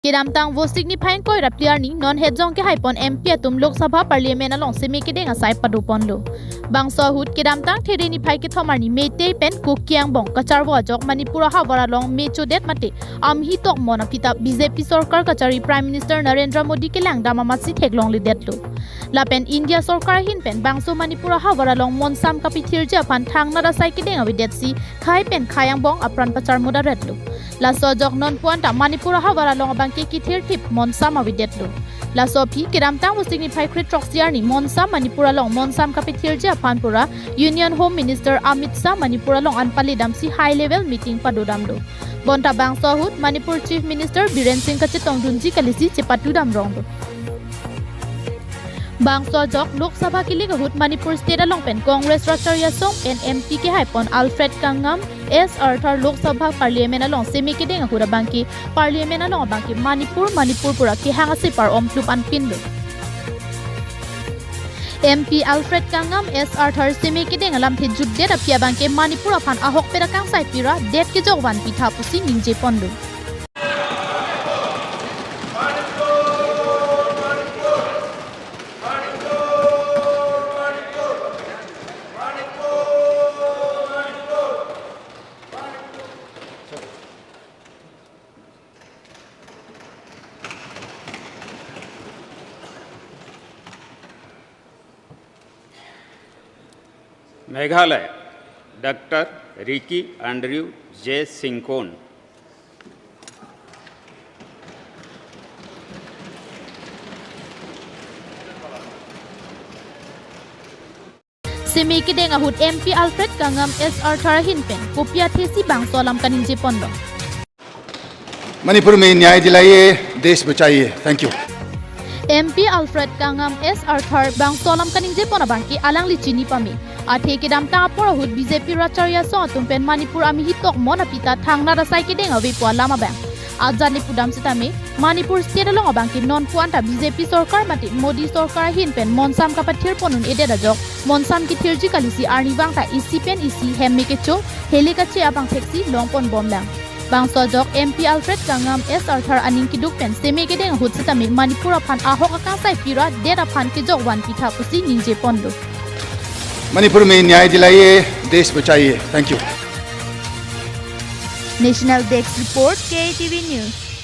Kiramtang wo signifying koi rapliar ni non hejong ke haipon MP atum Lok Sabha Parliament along Seme kedeng asai padupon lo. Bangso ahut kiramtang theri ni phai ke thomar ni mete pen kukyang bong kacharwa jok Manipur hawara long mecho det mate amhi tok mona pita BJP sarkar kachari Prime Minister Narendra Modi ke lang dama masi theklong li det lo. Lapen India sarkar hin pen bangso Manipur hawara long monsam kapithir ja pan thang na rasai kedeng awi det si khai pen khayang bong apran pachar moda red lo. Laso jok non puanta Manipur hawara long bangke kithir tip monsam awi det lo. Laso phi kiramtang wo signify kritroxiar ni monsam Manipur long monsam kapithir ja panpura Union Home Minister Amit Shah Manipur long anpali damsi high level meeting padudam lo. Bonta bangso ahut Manipur Chief Minister Biren Singh kachetong dunji kalisi chepatudam rong lo. Bangso jok Lok Sabha kilig ahut Manipur State along pen Congress Racharya Song pen MP ke haipon Alfred Kangam S Arthur Lok Sabha Parliament along Seme kedeng ahura bangki Parliament along bangki Manipur pura ki hangase par plup an pin lo. MP Alfred Kangam S Arthur Seme kedeng alam the judde apia bangke Manipur aphan ahok perakang sai pira det ke jogwan pitha pusi ningje ponlo. Meghalaya doctor Ricky Andrew J Syngkon Seme kedeng ahut MP Alfred Kangam S Arthur hinpen kopia thesi bangso lam kaninje pondo. Manipur में न्याय दिलाइए, देश बचाइए। Thank you. MP Alfred Kangam S Arthur bangso lam kaninje pona bangki alang lichini pami. Athe kedam ta porahut BJP Racharya so tumpen Manipur ami hitok mona pita thangna rasai kedeng awi po lama bang. Ajani pudam sitame Manipur state along abangki non puanta BJP sarkar mati Modi sarkar hinpen monsam kapathir ponun ede dajok monsam ki thirji kalisi arni bangta isi pen isi hemme kecho helikache abang taxi longpon bomlang. Bangso jok MP Alfred Kangam S Arthur aning kiduk pen Seme kedeng hut sitame Manipur aphan ahok akang sai pira det aphan ke jok wan pitha pusi ninje pondo. Manipur में न्याय दिलाइए, देश बचाइए। Thank you. National Desk Report KTV News.